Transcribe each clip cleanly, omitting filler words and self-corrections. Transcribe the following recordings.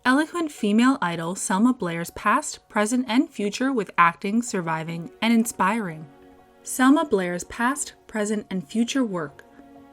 Eloquent female idol Selma Blair's past, present, and future with acting, surviving, and inspiring. Selma Blair's past, present, and future work.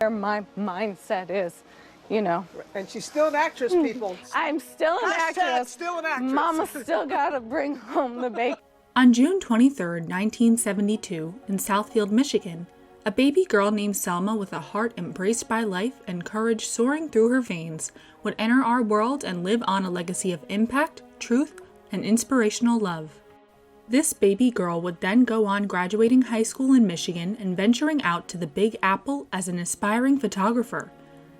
My mindset is, you know. And she's still an actress, people. I'm still an actress. Still an actress. Mama still gotta bring home the bacon. On June 23, 1972, in Southfield, Michigan, a baby girl named Selma with a heart embraced by life and courage soaring through her veins would enter our world and live on a legacy of impact, truth, and inspirational love. This baby girl would then go on graduating high school in Michigan and venturing out to the Big Apple as an aspiring photographer.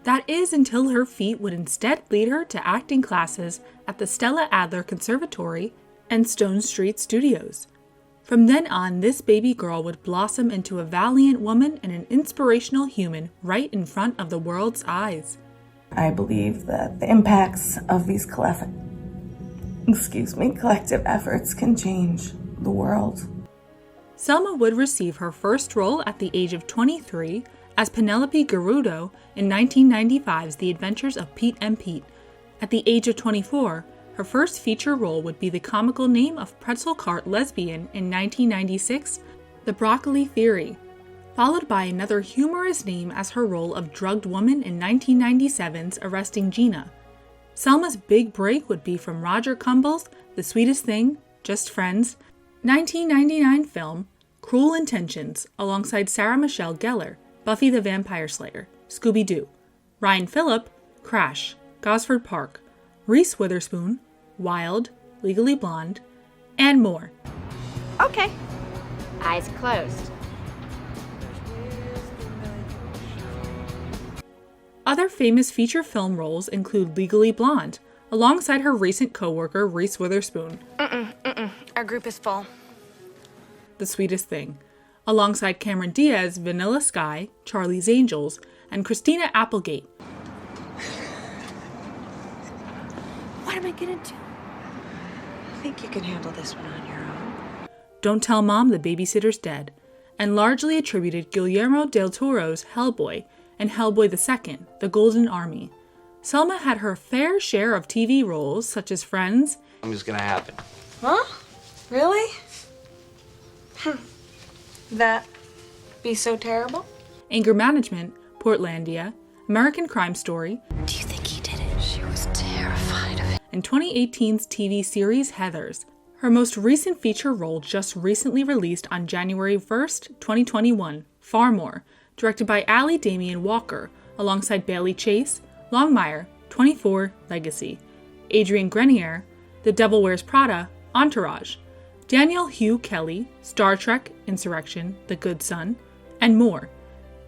That is until her feet would instead lead her to acting classes at the Stella Adler Conservatory and Stonestreet Studios. From then on, this baby girl would blossom into a valiant woman and an inspirational human right in front of the world's eyes. I believe that the impacts of these collective efforts can change the world. Selma would receive her first role at the age of 23 as Penelope Ghiruto in 1995's The Adventures of Pete and Pete. At the age of 24, her first feature role would be the comical name of Pretzel Cart Lesbian in 1996, The Brocolli Theory, followed by another humorous name as her role of drugged woman in 1997's Arresting Gina. Selma's big break would be from Roger Cumble's The Sweetest Thing, Just Friends, 1999 film Cruel Intentions alongside Sarah Michelle Gellar, Buffy the Vampire Slayer, Scooby-Doo, Ryan Phillip, Crash, Gosford Park, Reese Witherspoon, Wild, Legally Blonde, and more. Okay. Eyes closed. Other famous feature film roles include Legally Blonde, alongside her recent co-worker Reese Witherspoon. Our group is full. The Sweetest Thing, alongside Cameron Diaz, Vanilla Sky, Charlie's Angels, and Christina Applegate. What am I gonna do? I think you can handle this one on your own. Don't Tell Mom the Babysitter's Dead, and largely attributed Guillermo del Toro's Hellboy and Hellboy II, The Golden Army. Selma had her fair share of TV roles such as Friends. It's gonna happen. Huh? Really? That be so terrible? Anger Management, Portlandia, American Crime Story. Do you think he did it? She was terrified of it. And 2018's TV series Heathers. Her most recent feature role just recently released on January 1st, 2021, Far More, directed by Allie Damian Walker, alongside Bailey Chase, Longmire, 24, Legacy, Adrian Grenier, The Devil Wears Prada, Entourage, Daniel Hugh Kelly, Star Trek, Insurrection, The Good Son, and more.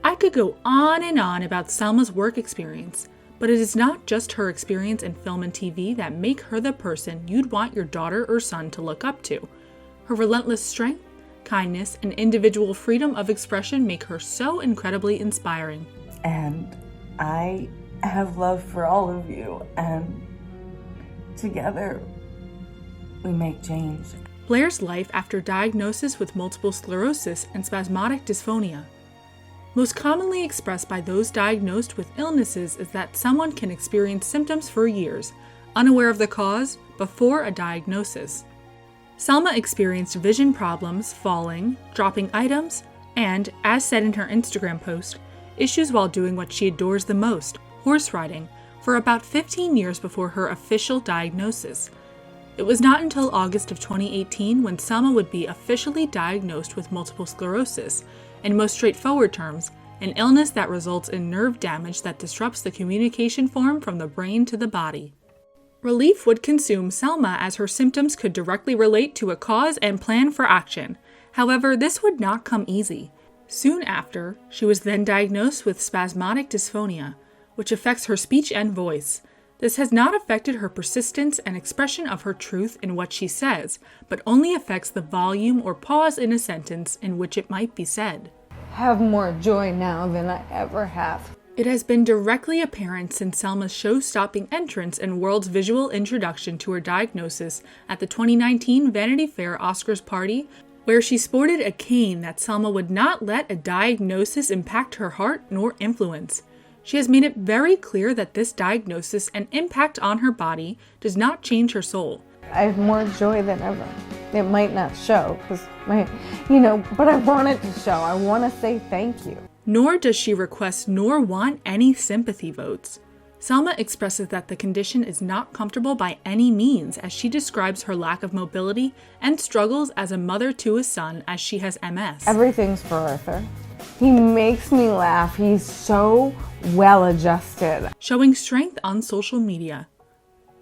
I could go on and on about Selma's work experience, but it is not just her experience in film and TV that make her the person you'd want your daughter or son to look up to. Her relentless strength, kindness, and individual freedom of expression make her so incredibly inspiring. And I have love for all of you, and together we make change. Blair's life after diagnosis with multiple sclerosis and spasmodic dysphonia. Most commonly expressed by those diagnosed with illnesses is that someone can experience symptoms for years, unaware of the cause, before a diagnosis. Selma experienced vision problems, falling, dropping items, and, as said in her Instagram post, issues while doing what she adores the most, horse riding, for about 15 years before her official diagnosis. It was not until August of 2018 when Selma would be officially diagnosed with multiple sclerosis, in most straightforward terms, an illness that results in nerve damage that disrupts the communication form from the brain to the body. Relief would consume Selma as her symptoms could directly relate to a cause and plan for action. However, this would not come easy. Soon after, she was then diagnosed with spasmodic dysphonia, which affects her speech and voice. This has not affected her persistence and expression of her truth in what she says, but only affects the volume or pause in a sentence in which it might be said. Have more joy now than I ever have. It has been directly apparent since Selma's show-stopping entrance and world's visual introduction to her diagnosis at the 2019 Vanity Fair Oscars party, where she sported a cane that Selma would not let a diagnosis impact her heart nor influence. She has made it very clear that this diagnosis and impact on her body does not change her soul. I have more joy than ever. It might not show, but I want it to show. I want to say thank you. Nor does she request nor want any sympathy votes. Selma expresses that the condition is not comfortable by any means, as she describes her lack of mobility and struggles as a mother to a son as she has MS. Everything's for Arthur. He makes me laugh. He's so well adjusted. Showing strength on social media.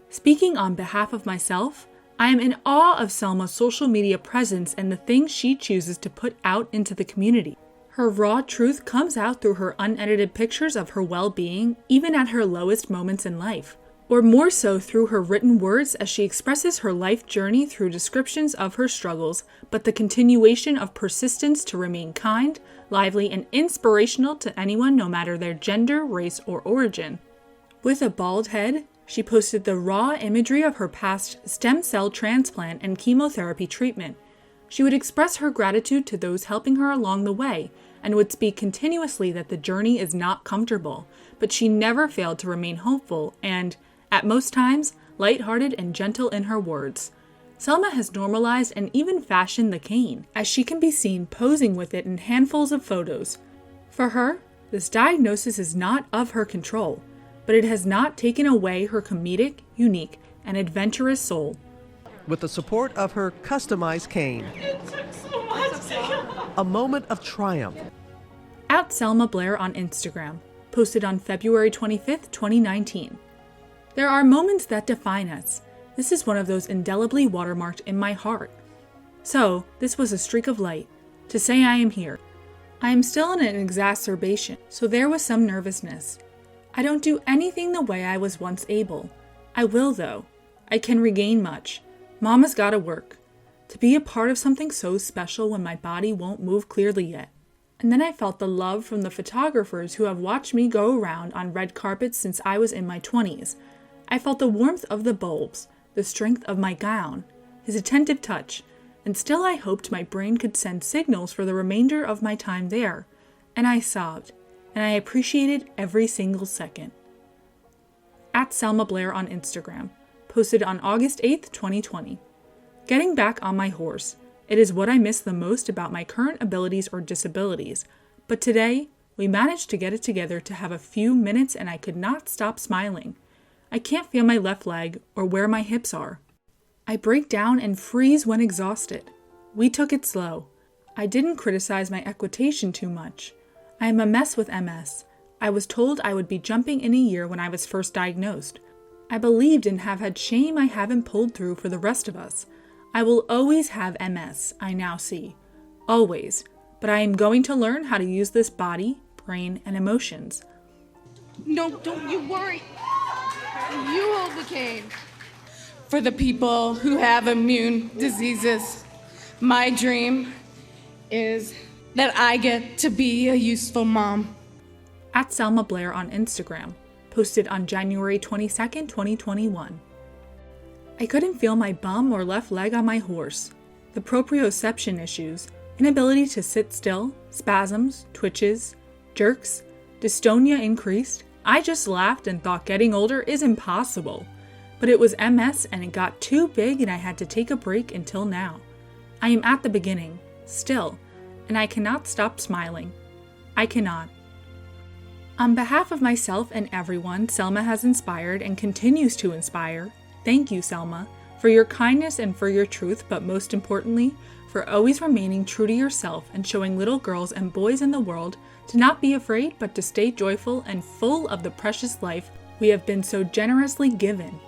Speaking on behalf of myself, I am in awe of Selma's social media presence and the things she chooses to put out into the community. Her raw truth comes out through her unedited pictures of her well-being, even at her lowest moments in life, or more so through her written words as she expresses her life journey through descriptions of her struggles, but the continuation of persistence to remain kind, lively, and inspirational to anyone no matter their gender, race, or origin. With a bald head, she posted the raw imagery of her past stem cell transplant and chemotherapy treatment. She would express her gratitude to those helping her along the way, and would speak continuously that the journey is not comfortable, but she never failed to remain hopeful and, at most times, lighthearted and gentle in her words. Selma has normalized and even fashioned the cane, as she can be seen posing with it in handfuls of photos. For her, this diagnosis is not of her control, but it has not taken away her comedic, unique, and adventurous soul. With the support of her customized cane. It took so much to get a moment of triumph. At Selma Blair on Instagram, posted on February 25th, 2019. There are moments that define us. This is one of those indelibly watermarked in my heart. So, this was a streak of light, to say I am here. I am still in an exacerbation, so there was some nervousness. I don't do anything the way I was once able. I will though. I can regain much. Mama's gotta work. To be a part of something so special when my body won't move clearly yet. And then I felt the love from the photographers who have watched me go around on red carpets since I was in my 20s. I felt the warmth of the bulbs, the strength of my gown, his attentive touch, and still I hoped my brain could send signals for the remainder of my time there. And I sobbed, and I appreciated every single second. At Selma Blair on Instagram, posted on August 8th, 2020. Getting back on my horse. It is what I miss the most about my current abilities or disabilities. But today, we managed to get it together to have a few minutes and I could not stop smiling. I can't feel my left leg or where my hips are. I break down and freeze when exhausted. We took it slow. I didn't criticize my equitation too much. I am a mess with MS. I was told I would be jumping in a year when I was first diagnosed. I believed and have had shame I haven't pulled through for the rest of us. I will always have MS, I now see. Always. But I am going to learn how to use this body, brain, and emotions. No, don't you worry. You hold the cane. For the people who have immune diseases, my dream is that I get to be a useful mom. At Selma Blair on Instagram, posted on January 22nd, 2021. I couldn't feel my bum or left leg on my horse. The proprioception issues, inability to sit still, spasms, twitches, jerks, dystonia increased. I just laughed and thought getting older is impossible. But it was MS and it got too big and I had to take a break until now. I am at the beginning, still, and I cannot stop smiling. I cannot. On behalf of myself and everyone Selma has inspired and continues to inspire, thank you, Selma, for your kindness and for your truth, but most importantly, for always remaining true to yourself and showing little girls and boys in the world to not be afraid but to stay joyful and full of the precious life we have been so generously given,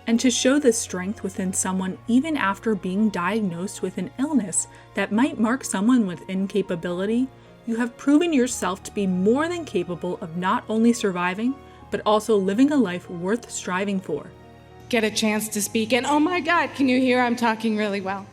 and to show the strength within someone even after being diagnosed with an illness that might mark someone with incapability. You have proven yourself to be more than capable of not only surviving, but also living a life worth striving for. Get a chance to speak, and oh my God, can you hear I'm talking really well?